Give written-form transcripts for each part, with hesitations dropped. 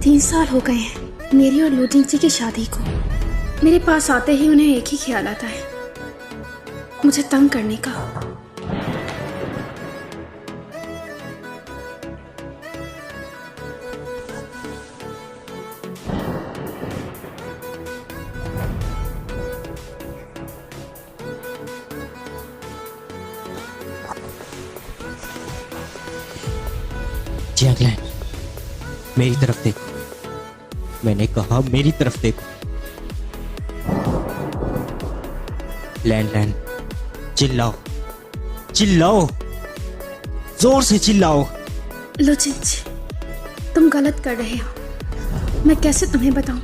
3 साल हो गए हैं मेरी और लूजिंग जी की शादी को। मेरे पास आते ही उन्हें एक ही ख्याल आता है, मुझे तंग करने का। जियांग लैन, मेरी तरफ देखो। मैंने कहा मेरी तरफ देखो। लैन, चिल्लाओ चिल्लाओ, जोर से चिल्लाओ। लूजिंग जी, तुम गलत कर रहे हो। मैं कैसे तुम्हें बताऊं?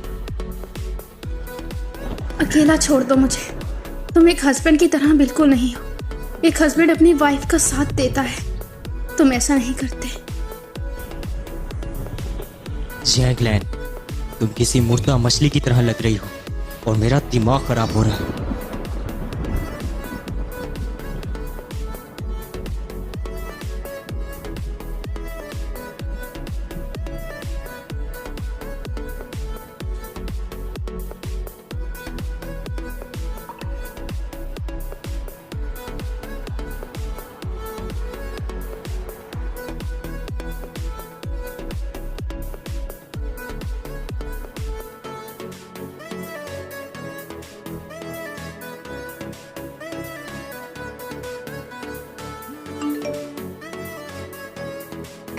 अकेला छोड़ दो मुझे। तुम एक हस्बैंड की तरह बिल्कुल नहीं हो। एक हस्बैंड अपनी वाइफ का साथ देता है, तुम ऐसा नहीं करते। जियांग लैन, तुम किसी मुर्दा मछली की तरह लग रही हो और मेरा दिमाग खराब हो रहा है।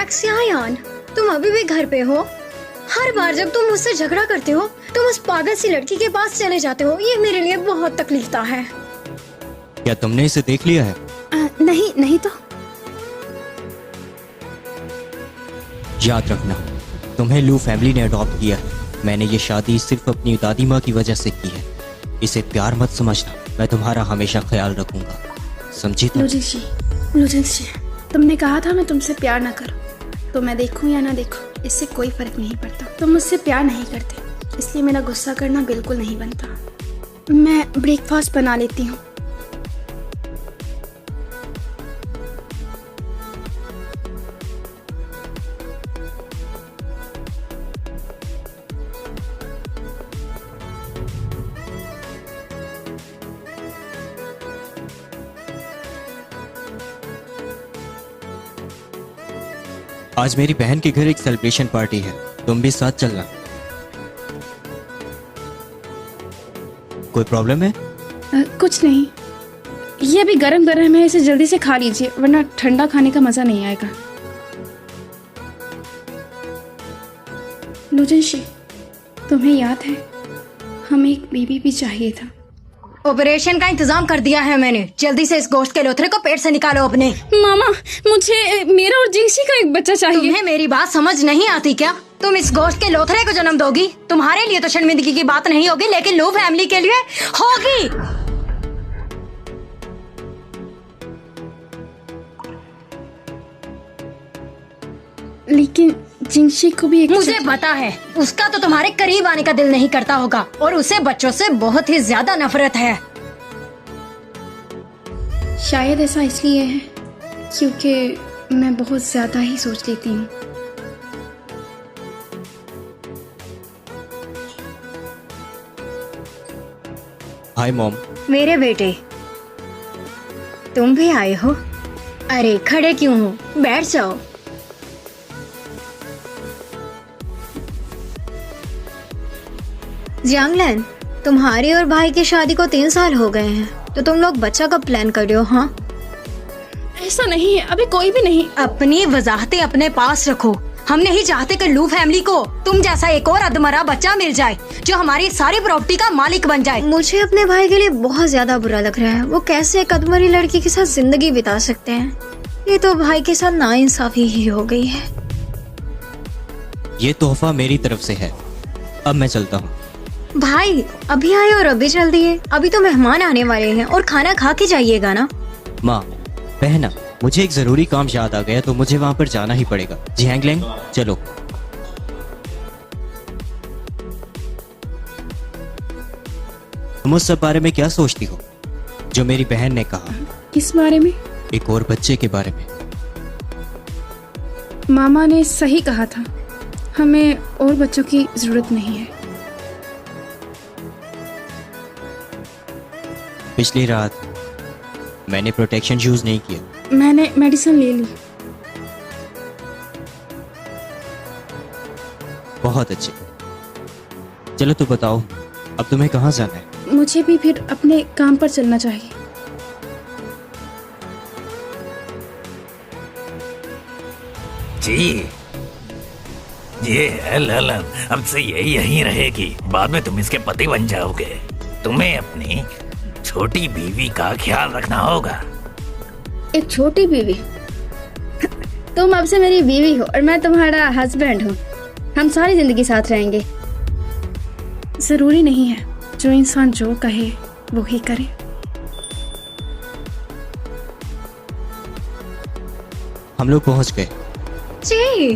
एक्सियान, तुम अभी भी घर पे हो? हर बार जब तुम मुझसे झगड़ा करते हो तुम उस पागल सी लड़की के पास चले जाते हो। ये मेरे लिए बहुत तकलीफदा है। क्या तुमने इसे देख लिया है? नहीं तो। याद रखना, तुम्हें लू फैमिली ने अडॉप्ट किया है। मैंने ये शादी सिर्फ अपनी दादी माँ की वजह से की है। इसे प्यार मत समझना, मैं तुम्हारा हमेशा ख्याल रखूंगा, समझी तुम? लूजिंग जी, तुमने कहा था मैं तुमसे प्यार ना करूं, तो मैं देखूं या ना देखूं इससे कोई फर्क नहीं पड़ता। तुम मुझसे प्यार नहीं करते, इसलिए मेरा गुस्सा करना बिल्कुल नहीं बनता। मैं ब्रेकफास्ट बना लेती हूँ। आज मेरी बहन के घर एक सेलिब्रेशन पार्टी है, तुम भी साथ चलना। कोई प्रॉब्लम है? कुछ नहीं, ये अभी गरम गरम है, इसे जल्दी से खा लीजिए वरना ठंडा खाने का मजा नहीं आएगा। लूजिंग जी, तुम्हें याद है हमें एक बेबी भी चाहिए था। ऑपरेशन का इंतजाम कर दिया है मैंने। जल्दी से इस गोश्त के लोथरे को पेट से निकालो अपने। मामा, मुझे मेरा और जिंगसी का एक बच्चा चाहिए। तुम्हें मेरी बात समझ नहीं आती क्या? तुम इस गोश्त के लोथरे को जन्म दोगी? तुम्हारे लिए तो शर्मिंदगी की बात नहीं होगी, लेकिन लू फैमिली के लिए होगी। लेकिन जिंगसी को भी एक मुझे पता है, उसका तो तुम्हारे करीब आने का दिल नहीं करता होगा और उसे बच्चों से बहुत ही ज्यादा नफरत है। शायद ऐसा इसलिए है क्योंकि मैं बहुत ज्यादा ही सोच लेती हूँ। Hi mom. मेरे बेटे, तुम भी आए हो? अरे खड़े क्यों हो, बैठ जाओ। जियांग लैन, तुम्हारी और भाई की शादी को 3 साल हो गए हैं, तो तुम लोग बच्चा कब प्लान कर रहे हो? हाँ, ऐसा नहीं है, अभी कोई भी नहीं। अपनी वजाहतें अपने पास रखो। हम नहीं चाहते कि लू फैमिली को तुम जैसा एक और अधमरा बच्चा मिल जाए जो हमारी सारी प्रॉपर्टी का मालिक बन जाए। मुझे अपने भाई के लिए बहुत ज्यादा बुरा लग रहा है। वो कैसे एक अधमरी लड़की के साथ जिंदगी बिता सकते हैं? ये तो भाई के साथ नाइंसाफी ही हो गई है। ये तोहफा मेरी तरफ से है, अब मैं चलता हूँ। भाई अभी आए और अभी चल दिए? अभी तो मेहमान आने वाले हैं और खाना खा के जाइएगा ना। माँ, बहना, मुझे एक जरूरी काम याद आ गया तो मुझे वहाँ पर जाना ही पड़ेगा। जियांग लैन, चलो। तुम उस सब बारे में क्या सोचती हो जो मेरी बहन ने कहा? किस बारे में? एक और बच्चे के बारे में। मामा ने सही कहा था, हमें और बच्चों की जरूरत नहीं है। पिछली रात मैंने प्रोटेक्शन यूज नहीं किया। मैंने मेडिसिन ले ली। बहुत अच्छे। चलो तो बताओ, अब तुम्हें कहाँ जाना है? मुझे भी फिर अपने काम पर चलना चाहिए। जी ये है ललन, अब से ये यहीं रहेगी। बाद में तुम इसके पति बन जाओगे। तुम्हें अपनी छोटी बीवी का ख्याल रखना होगा। एक छोटी बीवी? तुम अब से मेरी बीवी हो और मैं तुम्हारा हस्बैंड हूँ। हम सारी जिंदगी साथ रहेंगे। जरूरी नहीं है, जो इंसान जो कहे वो ही करे। हम लोग पहुंच गए। जी,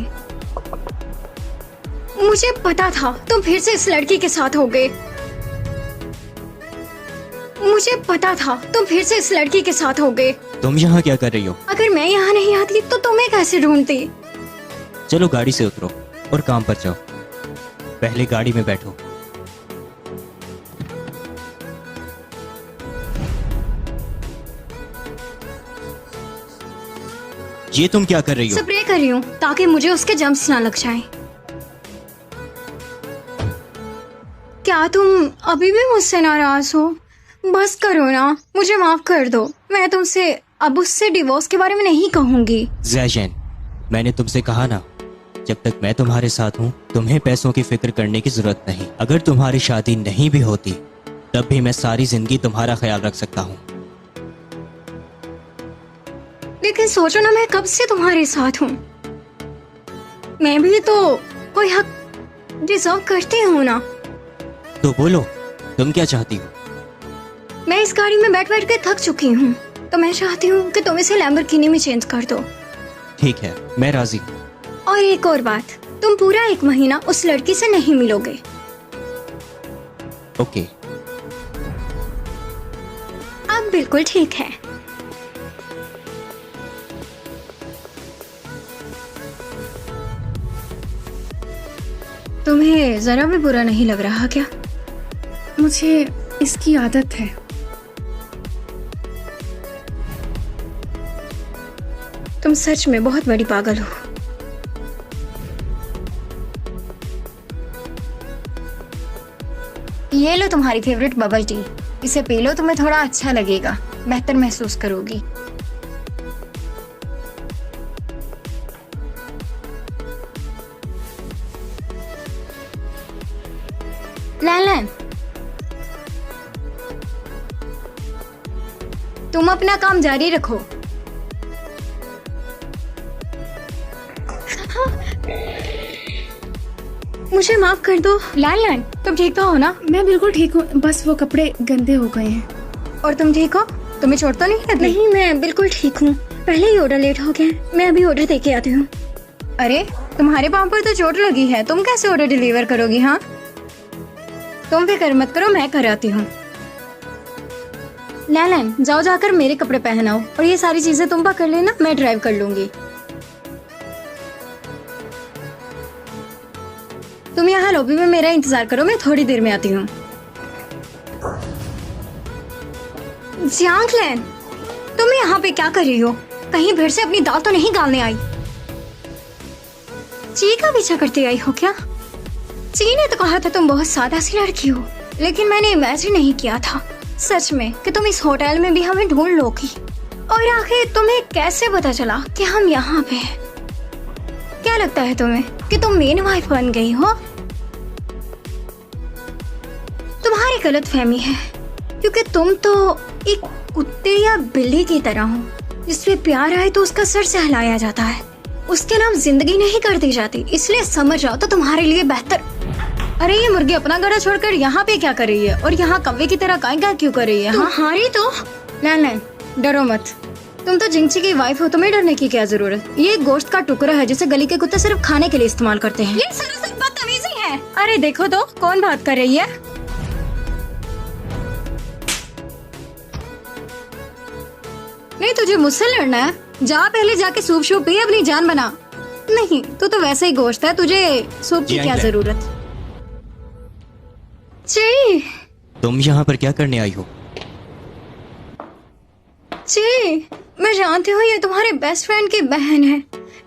मुझे पता था तुम फिर से इस लड़की के साथ हो गए। मुझे पता था तुम फिर से इस लड़की के साथ हो गए। तुम यहाँ क्या कर रही हो? अगर मैं यहाँ नहीं आती तो तुम्हें कैसे ढूंढती? चलो गाड़ी से उतरो और काम पर जाओ। पहले गाड़ी में बैठो। ये तुम क्या कर रही हो? स्प्रे कर रही हूँ ताकि मुझे उसके जम्स ना लग जाएं। क्या तुम अभी भी मुझसे नाराज हो? बस करो ना, मुझे माफ कर दो। मैं तुमसे अब उससे डिवोर्स के बारे में नहीं कहूंगी। जैजैन, मैंने तुमसे कहा ना, जब तक मैं तुम्हारे साथ हूँ तुम्हें पैसों की फिक्र करने की जरूरत नहीं। अगर तुम्हारी शादी नहीं भी होती तब भी मैं सारी जिंदगी तुम्हारा ख्याल रख सकता हूँ। लेकिन सोचो ना, मैं कब से तुम्हारे साथ हूँ। मैं भी तो कोई हक डिजर्व करती हूँ ना। तो बोलो, तुम क्या चाहती हो? मैं इस गाड़ी में बैठ बैठ के थक चुकी हूँ, तो मैं चाहती हूँ कि तुम इसे लैम्बोर्गिनी में चेंज कर दो। ठीक है, मैं राजी हूँ। और एक और बात, तुम पूरा 1 महीना उस लड़की से नहीं मिलोगे। ओके। अब बिल्कुल ठीक है। तुम्हें जरा भी बुरा नहीं लग रहा क्या? मुझे इसकी आदत है। तुम सच में बहुत बड़ी पागल हो। ये लो तुम्हारी फेवरेट बबल टी। इसे पी लो, तुम्हें थोड़ा अच्छा लगेगा, बेहतर महसूस करोगी। लैलन, तुम अपना काम जारी रखो। मुझे माफ कर दो। लैलन, तुम ठीक तो हो ना? मैं बिल्कुल ठीक हूँ, बस वो कपड़े गंदे हो गए हैं। और तुम ठीक हो? तुम्हें चोट तो नहीं लगी? नहीं, मैं बिल्कुल ठीक हूँ। पहले ही ऑर्डर लेट हो गया, मैं अभी ऑर्डर दे के आती हूँ। अरे, तुम्हारे पाँव पर तो चोट लगी है, तुम कैसे ऑर्डर डिलीवर करोगी? हाँ, तुम फिक्र मत करो, मैं कराती हूँ। लैलन, जाओ जाकर मेरे कपड़े पहनाओ और ये सारी चीजें तुम पकड़ लेना, मैं ड्राइव कर लूंगी। तुम यहाँ लॉबी में मेरा इंतजार करो, मैं थोड़ी देर में आती हूँ। जियांगलैन, तुम यहाँ पे क्या कर रही हो? कहीं फिर से अपनी दाल तो नहीं गालने आई? ची का पीछा करते आई हो क्या? ची ने तो कहा था तुम बहुत सादा सी लड़की हो, लेकिन मैंने इमेजिन नहीं किया था सच में कि तुम इस होटल में भी हमें ढूंढ लोगी। और आखिर तुम्हें कैसे पता चला कि हम यहाँ पे हैं? क्या लगता है तुम्हें कि तुम मेन वाइफ बन गई हो? तुम्हारी गलतफहमी है, क्योंकि तुम तो एक कुत्ते या बिल्ली की तरह हो, जिसपे प्यार आए तो उसका सर सहलाया जाता है, उसके नाम जिंदगी नहीं कर दी जाती। इसलिए समझ जाओ तो तुम्हारे लिए बेहतर। अरे, ये मुर्गी अपना गड़ा छोड़कर यहाँ पे क्या कर रही है? और यहाँ कौवे की तरह गाय क्यों कर रही है? तुम्हारी तो लैलन, डरो मत, तुम तो जिंगची की वाइफ हो, तुम्हें डरने की क्या जरूरत? ये एक गोश्त का टुकड़ा है जिसे गली के कुत्ते सिर्फ खाने के लिए इस्तेमाल करते हैं। ये सरासर बदतमीजी है। अरे देखो तो, कौन बात कर रही है? नहीं, तुझे मुझसे लड़ना है? जा पहले जाके सूप शूप पी, अपनी जान बना। नहीं, तू तो वैसे ही गोश्त है, तुझे सूप की जी, क्या अंकल। जरूरत। जी तुम यहाँ पर क्या करने आई हो? जी, मैं जानती हूँ ये तुम्हारे बेस्ट फ्रेंड की बहन है,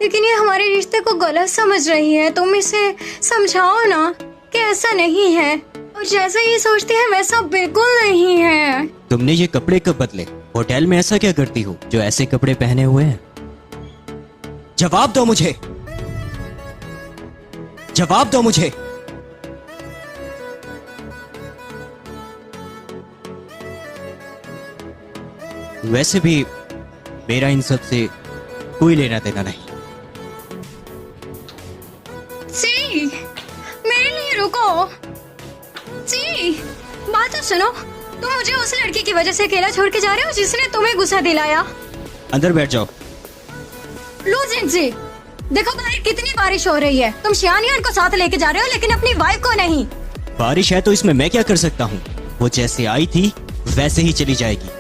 लेकिन ये हमारे रिश्ते को गलत समझ रही है। तुम इसे समझाओ ना कि ऐसा नहीं है, और जैसा ये सोचती है वैसा बिल्कुल नहीं है। तुमने ये कपड़े कब बदले? होटल में ऐसा क्या करती हो जो ऐसे कपड़े पहने हुए हैं? जवाब दो मुझे, जवाब दो मुझे। वैसे भी मेरा इन सब से कोई लेना देना नहीं। जी, मेरे लिए रुको। जी, बात तो सुनो। तुम मुझे उस लड़की की वजह से अकेला छोड़ के जा रहे हो जिसने तुम्हें गुस्सा दिलाया। अंदर बैठ जाओ। लो जी, देखो बाहर कितनी बारिश हो रही है। तुम शियानियन को साथ लेके जा रहे हो लेकिन अपनी वाइफ को नहीं। बारिश है तो इसमें मैं क्या कर सकता हूँ? वो जैसे आई थी वैसे ही चली जाएगी।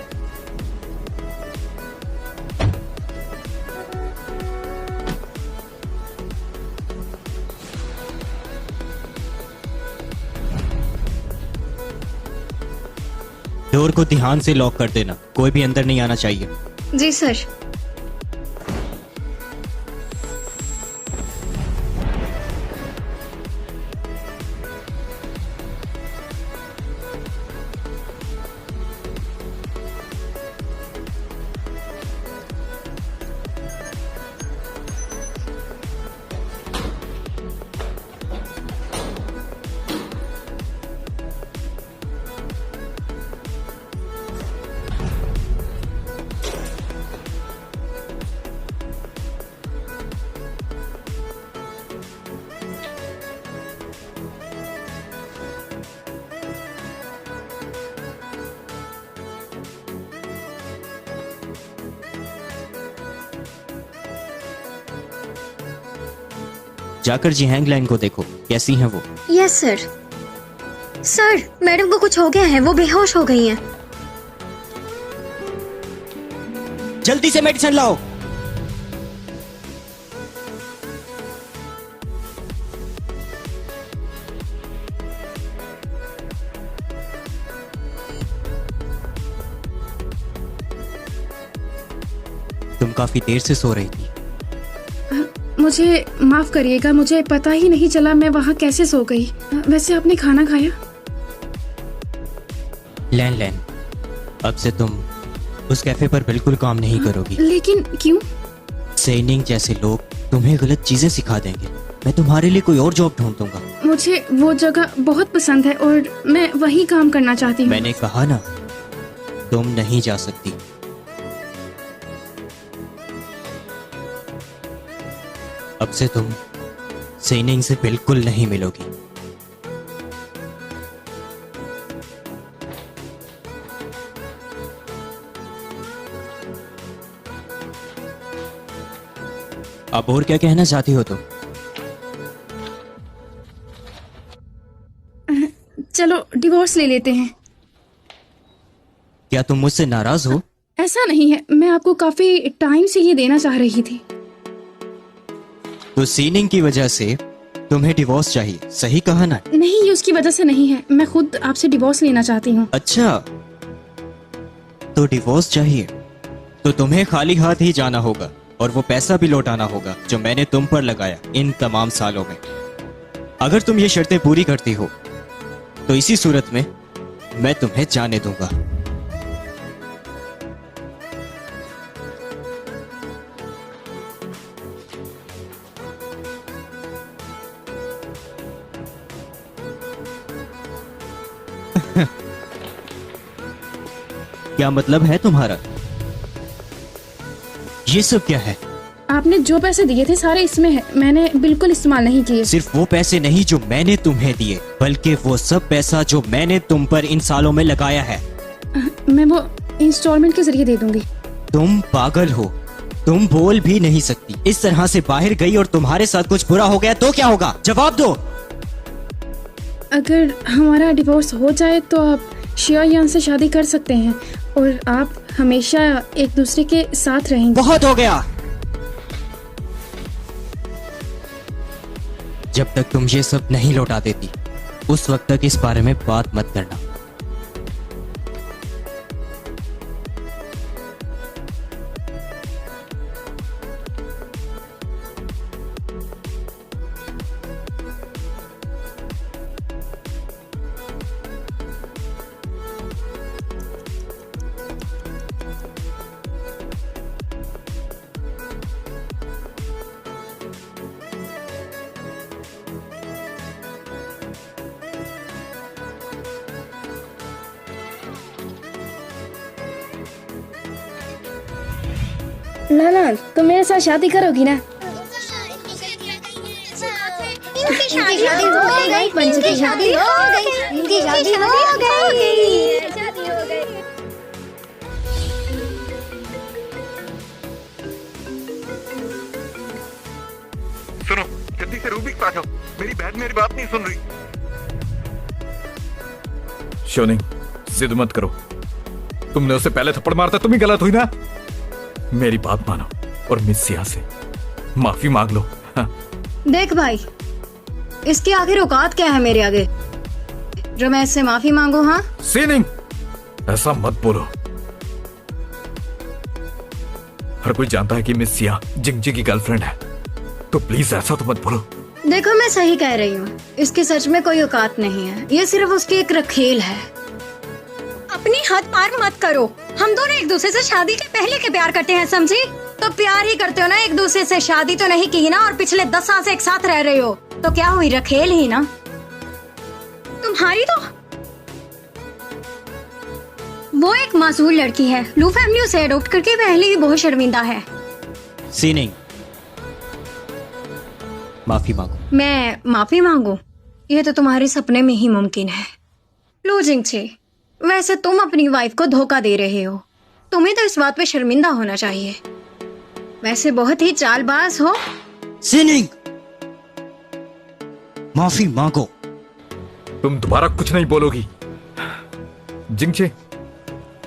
डोर को ध्यान से लॉक कर देना, कोई भी अंदर नहीं आना चाहिए। जी सर। जाकर जिहैंग लाइन को देखो, कैसी हैं वो? Yes sir. सर, मैडम को कुछ हो गया है, वो बेहोश हो गई हैं। जल्दी से मेडिसिन लाओ। तुम काफी देर से सो रही थी। मुझे माफ करिएगा, मुझे पता ही नहीं चला मैं वहाँ कैसे सो गई। वैसे आपने खाना खाया? लैन, अब से तुम उस कैफे पर बिल्कुल काम नहीं करोगी। लेकिन क्यों? सेनिंग जैसे लोग तुम्हें गलत चीजें सिखा देंगे। मैं तुम्हारे लिए कोई और जॉब ढूंढ दूंगा। मुझे वो जगह बहुत पसंद है और मैं वहीं काम करना चाहती हूँ। मैंने कहा ना, तुम नहीं जा सकती। अब से तुम सेनिंग से बिल्कुल नहीं मिलोगी। अब और क्या कहना चाहती हो तुम? चलो डिवोर्स ले लेते हैं। क्या तुम मुझसे नाराज हो? ऐसा नहीं है, मैं आपको काफी टाइम से ये देना चाह रही थी। तो सीनिंग की वजह से तुम्हें डिवोर्स चाहिए, सही कहा ना? नहीं, ये उसकी वजह से नहीं है, मैं खुद आपसे डिवोर्स लेना चाहती हूँ। अच्छा, तो डिवोर्स चाहिए तो तुम्हें खाली हाथ ही जाना होगा और वो पैसा भी लौटाना होगा जो मैंने तुम पर लगाया इन तमाम सालों में। अगर तुम ये शर्तें पूरी करती हो तो इसी सूरत में मैं तुम्हें जाने दूंगा। क्या मतलब है तुम्हारा? ये सब क्या है? आपने जो पैसे दिए थे सारे इसमें है, मैंने बिल्कुल इस्तेमाल नहीं किए। सिर्फ वो पैसे नहीं जो मैंने तुम्हें दिए, बल्कि वो सब पैसा जो मैंने तुम पर इन सालों में लगाया है। मैं वो इंस्टॉलमेंट के जरिए दे दूंगी। तुम पागल हो, तुम बोल भी नहीं सकती। इस तरह से बाहर गई और तुम्हारे साथ कुछ बुरा हो गया तो क्या होगा? जवाब दो। अगर हमारा डिवोर्स हो जाए तो आप शियायान से शादी कर सकते हैं और आप हमेशा एक दूसरे के साथ रहेंगे। बहुत हो गया। जब तक तुम ये सब नहीं लौटा देती उस वक्त तक इस बारे में बात मत करना। ना ना, तुम मेरे साथ शादी करोगी ना? इनकी शादी हो गई, पंच की शादी हो गई, इनकी शादी हो गई। सुनो, जल्दी से रूबी के पास आओ। मेरी बहन मेरी बात नहीं सुन रही। शोनिंग, जिद मत करो। तुमने उसे पहले थप्पड़ मारता, तुम ही गलत हुई ना। मेरी बात मानो और मिस सिया से माफी मांग लो। हाँ। देख भाई, इसकी आखिर औकात क्या है मेरे आगे जो मैं इससे माफी मांगू? हाँ सीनिंग, ऐसा मत बोलो। हर कोई जानता है कि मिस सिया जिंगजी की गर्लफ्रेंड है, तो प्लीज ऐसा तो मत बोलो। देखो, मैं सही कह रही हूँ, इसकी सच में कोई औकात नहीं है। ये सिर्फ उसकी एक रखेल है। अपनी हद पार मत करो। हम दोनों एक दूसरे से शादी के पहले के प्यार करते हैं, समझी? तो प्यार ही करते हो ना एक दूसरे से, शादी तो नहीं की ना। और पिछले 10 साल से एक साथ रह रहे हो, तो क्या हुई, रखेल ही ना तुम्हारी। तो वो एक मासूम लड़की है, लू फैमिली उसे अडॉप्ट करके पहले ही बहुत शर्मिंदा है। सीनिंग, माफी मांगो। मैं माफी मांगू? ये तो तुम्हारे सपने में ही मुमकिन है। लू जिंगचे, वैसे तुम अपनी वाइफ को धोखा दे रहे हो। तुम्हें तो इस बात पे शर्मिंदा होना चाहिए। वैसे बहुत ही चालबाज हो। सीनिंग, माफी मांगो। तुम दोबारा कुछ नहीं बोलोगी। जिंगचे,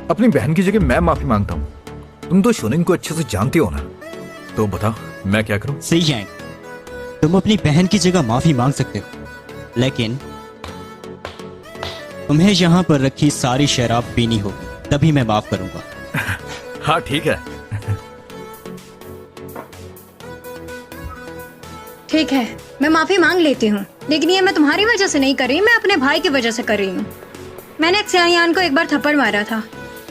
अपनी बहन की जगह मैं माफी मांगता हूँ। तुम तो शोनिंग को अच्छे से जानती हो ना, तो बताओ मैं क्या करूं? सही है, तुम अपनी बहन की जगह माफी मांग सकते हो, लेकिन तुम्हें यहाँ पर रखी सारी शराब पीनी होगी, तभी मैं माफ करूंगा। हाँ ठीक है। ठीक है, मैं माफी मांग लेती हूँ, लेकिन ये मैं तुम्हारी वजह से नहीं कर रही, मैं अपने भाई की वजह से कर रही हूँ। मैंने एक सियान को एक बार थप्पड़ मारा था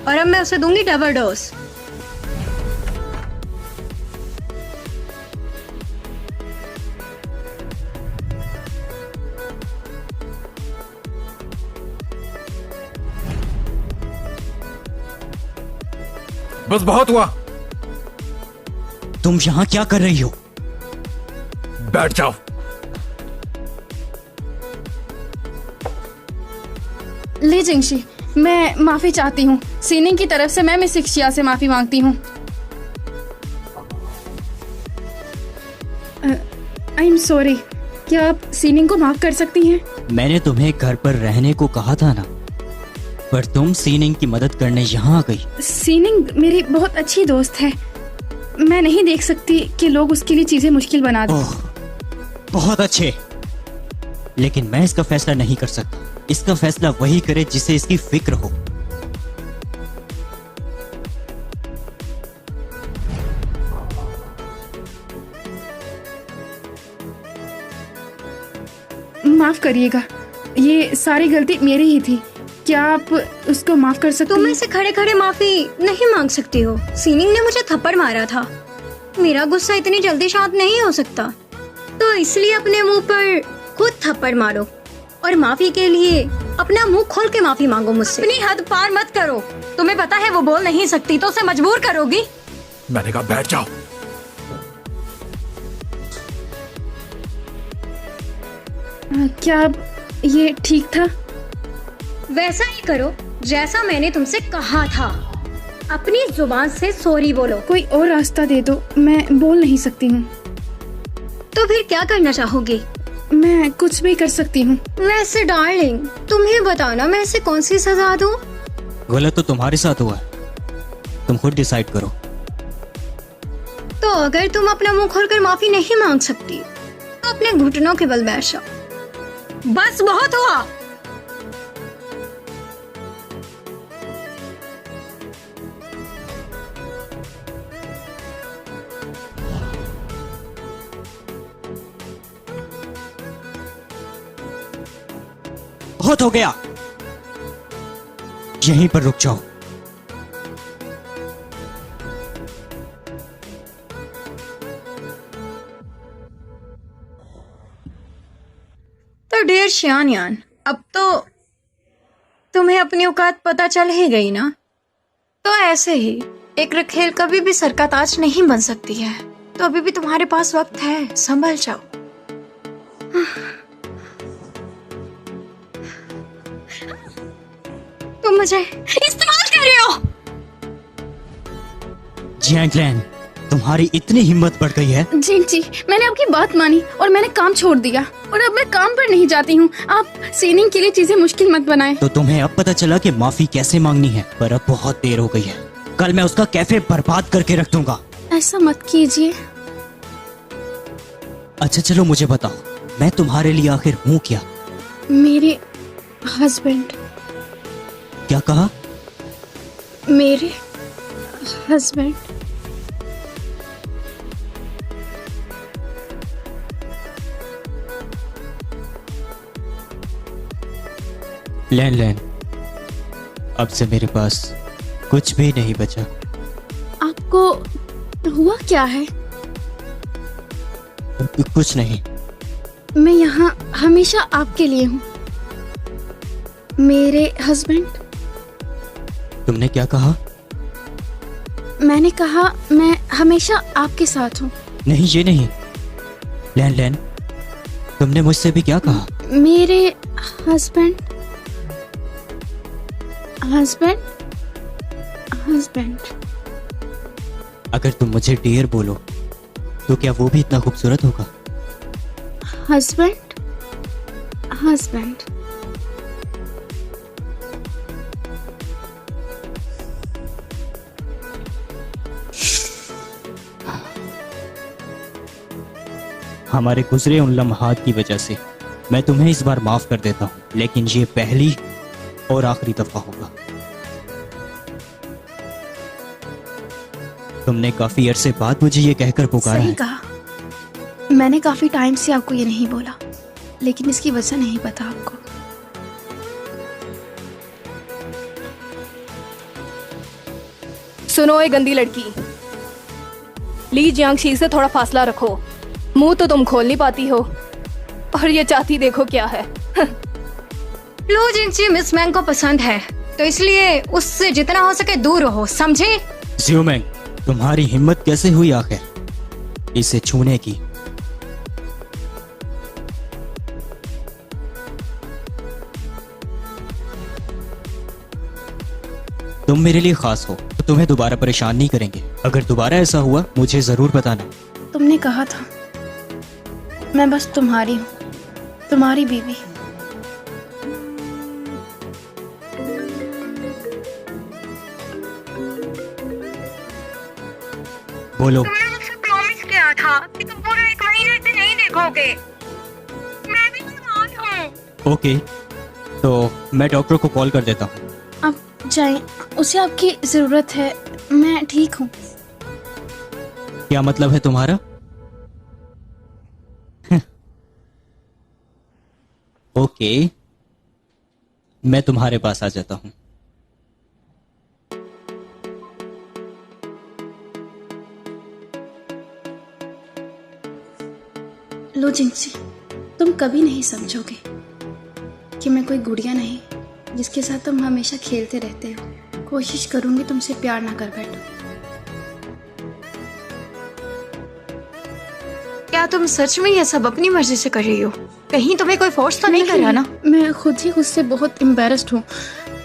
और अब मैं उसे दूंगी डबल डोज। बस बहुत हुआ। तुम यहाँ क्या कर रही हो? बैठ जाओ। ली जिंगशी, मैं माफी चाहती हूँ। सीनिंग की तरफ से मैं मिस शिया से माफी मांगती हूँ। I am sorry. क्या आप सीनिंग को माफ कर सकती हैं? मैंने तुम्हें घर पर रहने को कहा था ना, पर तुम सीनिंग की मदद करने यहाँ आ गई। सीनिंग मेरी बहुत अच्छी दोस्त है। मैं नहीं देख सकती कि लोग उसके लिए चीजें मुश्किल बना दें। ओह, बहुत अच्छे, लेकिन मैं इसका फैसला नहीं कर सकता। इसका फैसला वही करे जिसे इसकी फिक्र हो। माफ करिएगा, ये सारी गलती मेरी ही थी। क्या आप उसको माफ कर सकती तुम हैं? ऐसे खड़े खड़े माफी नहीं मांग सकती हो। सीनिंग ने मुझे थप्पड़ मारा था। मेरा गुस्सा इतनी जल्दी शांत नहीं हो सकता, तो इसलिए अपने मुंह पर खुद थप्पड़ मारो और माफी के लिए अपना मुंह खोल के माफी मांगो मुझसे। अपनी हद पार मत करो। तुम्हें पता है वो बोल नहीं सकती, तो उसे मजबूर करोगी। मैंने कहा बैठ जाओ। क्या अब ये ठीक था? वैसा ही करो जैसा मैंने तुमसे कहा था। अपनी जुबान से सॉरी बोलो। कोई और रास्ता दे दो, मैं बोल नहीं सकती हूँ। तो फिर क्या करना चाहोगी? मैं कुछ भी कर सकती हूँ। वैसे डार्लिंग, तुम्हें बताना मैं इसे कौन सी सजा दूं? गलत तो तुम्हारे साथ हुआ है, तुम खुद डिसाइड करो। तो अगर तुम अपना मुंह खोलकर माफी नहीं मांग सकती, तो अपने घुटनों के बल बैठ जाओ। बस बहुत हुआ। बहुत हो गया, यहीं पर रुक जाओ। तो डियर शियानयान, अब तो तुम्हें अपनी औकात पता चल ही गई ना। तो ऐसे ही एक रखेल कभी भी सर का ताज नहीं बन सकती है। तो अभी भी तुम्हारे पास वक्त है, संभल जाओ। तुम मुझे इस्तेमाल कर रहे हो। जैंगलैन, तुम्हारी इतनी हिम्मत बढ़ गई है। जी, मैंने आपकी बात मानी और मैंने काम छोड़ दिया और अब मैं काम पर नहीं जाती हूँ। आप सीनिंग के लिए चीजें मुश्किल मत बनाएं। तो तुम्हें अब पता चला कि माफी कैसे मांगनी है, पर अब बहुत देर हो गई है। कल मैं उसका कैफे बर्बाद करके रख दूंगा। ऐसा मत कीजिए। अच्छा चलो मुझे बताओ, मैं तुम्हारे लिए आखिर हूँ क्या? मेरे हस्बैंड। क्या कहा? मेरे हस्बैंड। लैन, अब से मेरे पास कुछ भी नहीं बचा। आपको हुआ क्या है? कुछ नहीं। मैं यहाँ हमेशा आपके लिए हूँ। मेरे हस्बैंड। तुमने क्या कहा? मैंने कहा मैं हमेशा आपके साथ हूँ। नहीं, ये नहीं। लैन, तुमने मुझसे भी क्या कहा? मेरे हस्बैंड। अगर तुम मुझे डियर बोलो तो क्या वो भी इतना खूबसूरत होगा? हस्बैंड। हमारे गुजरे उन लम्हात की वजह से मैं तुम्हें इस बार माफ कर देता हूँ, लेकिन ये पहली और आखिरी दफा होगा। तुमने काफी अरसे बाद मुझे ये कहकर पुकारा सही है। कहा। मैंने काफी टाइम से आपको ये नहीं बोला, लेकिन इसकी वजह नहीं पता आपको। सुनो, ये गंदी लड़की, ली जियांगशी से थोड़ा फासला रखो। मुंह तो तुम खोल नहीं पाती हो और ये चाहती देखो क्या है। लो जिंगची मिस मैंग को पसंद है, तो इसलिए उससे जितना हो सके दूर रहो, समझे? ज़्यूमैंग, तुम्हारी हिम्मत कैसे हुई आखिर इसे छूने की? तुम मेरे लिए खास हो, तो तुम्हें दोबारा परेशान नहीं करेंगे। अगर दोबारा ऐसा हुआ मुझे जरूर बताना। तुमने कहा था मैं बस तुम्हारी हूँ, तुम्हारी बीवी। बोलो। तुमने मुझसे प्रॉमिस किया था कि तुम पूरे 1 महीने से नहीं देखोगे। मैं भी बीमार हूँ। ओके, तो मैं डॉक्टर को कॉल कर देता हूँ। आप जाएं, उसे आपकी जरूरत है। मैं ठीक हूँ। क्या मतलब है तुम्हारा? ओके, मैं तुम्हारे पास आ जाता हूँ। लो जिंगची, तुम कभी नहीं समझोगे कि मैं कोई गुड़िया नहीं जिसके साथ तुम हमेशा खेलते रहते हो। कोशिश करूंगी तुमसे प्यार ना कर बैठो। क्या तुम सच में ये सब अपनी मर्जी से कर रही हो? कहीं तुम्हें कोई फोर्स तो नहीं कर रहा ना? मैं खुद से बहुत एम्बैरेस्ड हूँ।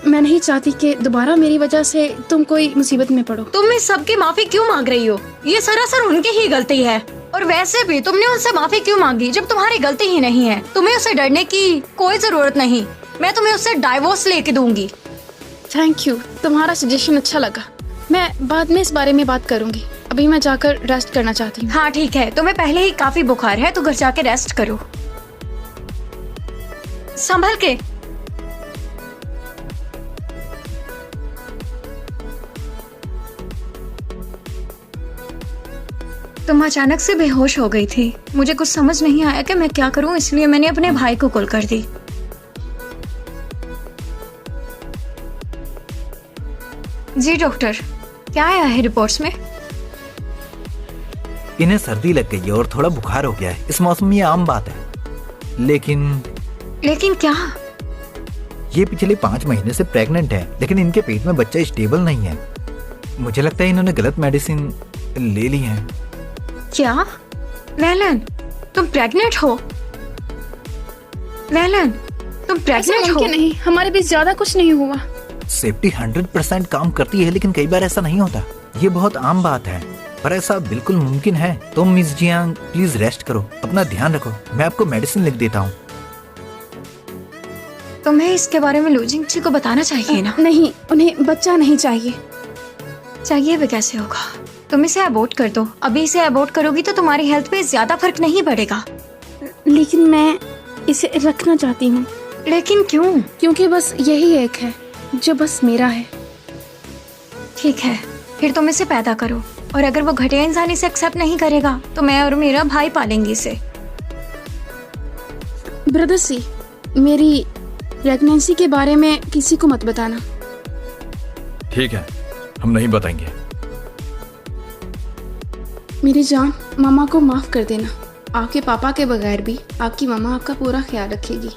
मैं नहीं चाहती कि दोबारा मेरी वजह से तुम कोई मुसीबत में पड़ो। तुम इस सब की माफी क्यों मांग रही हो? ये सरासर उनकी ही गलती है। और वैसे भी तुमने उनसे माफी क्यों मांगी जब तुम्हारी गलती ही नहीं है? तुम्हें उसे डरने की कोई जरूरत नहीं। मैं तुम्हें उससे डाइवोर्स लेके दूंगी। थैंक यू, तुम्हारा सजेशन अच्छा लगा। मैं बाद में इस बारे में बात करूंगी। अभी मैं जाकर रेस्ट करना चाहती हूँ। हाँ ठीक है, तुम्हें पहले ही काफी बुखार है तो घर जाके रेस्ट करो, संभल के। तुम अचानक से बेहोश हो गई थी, मुझे कुछ समझ नहीं आया कि मैं क्या करूं, इसलिए मैंने अपने भाई को कॉल कर दी। जी डॉक्टर, क्या आया है रिपोर्ट्स में? इन्हें सर्दी लग गई है और थोड़ा बुखार हो गया है। इस मौसम में ये आम बात है। लेकिन क्या? ये पिछले 5 महीने से प्रेग्नेंट है, लेकिन इनके पेट में बच्चा स्टेबल नहीं है। मुझे लगता है इन्होंने गलत मेडिसिन ले ली है। क्या? वेलन, तुम प्रेग्नेंट हो? वेलन, तुम प्रेग्नेंट हो? नहीं, हमारे बीच ज्यादा कुछ नहीं हुआ। सेफ्टी 100% काम करती है, लेकिन कई बार ऐसा नहीं होता। ये बहुत आम बात है, पर ऐसा बिल्कुल मुमकिन है। तुम मिस जियांग प्लीज रेस्ट करो, अपना ध्यान रखो। मैं आपको मेडिसिन लिख देता हूँ। तुम्हें इसके बारे में लू जिंगची को बताना चाहिए ना। नहीं, उन्हें बच्चा नहीं चाहिए। चाहिए भी कैसे होगा? तुम इसे अबॉर्ट कर दो। अभी इसे अबॉर्ट करोगी तो तुम्हारी हेल्थ पे ज्यादा फर्क नहीं पड़ेगा। लेकिन मैं इसे रखना चाहती हूँ। लेकिन क्यों? क्योंकि बस यही एक है जो बस मेरा है। ठीक है, फिर तुम इसे पैदा करो, और अगर वो घटिया इंसान इसे एक्सेप्ट नहीं करेगा तो मैं और मेरा भाई पालेंगे इसे। ब्रदर सी, मेरी प्रेगनेंसी के बारे में किसी को मत बताना। ठीक है, हम नहीं बताएंगे। मेरी जान, मामा को माफ कर देना। आपके पापा के बगैर भी आपकी मामा आपका पूरा ख्याल रखेगी।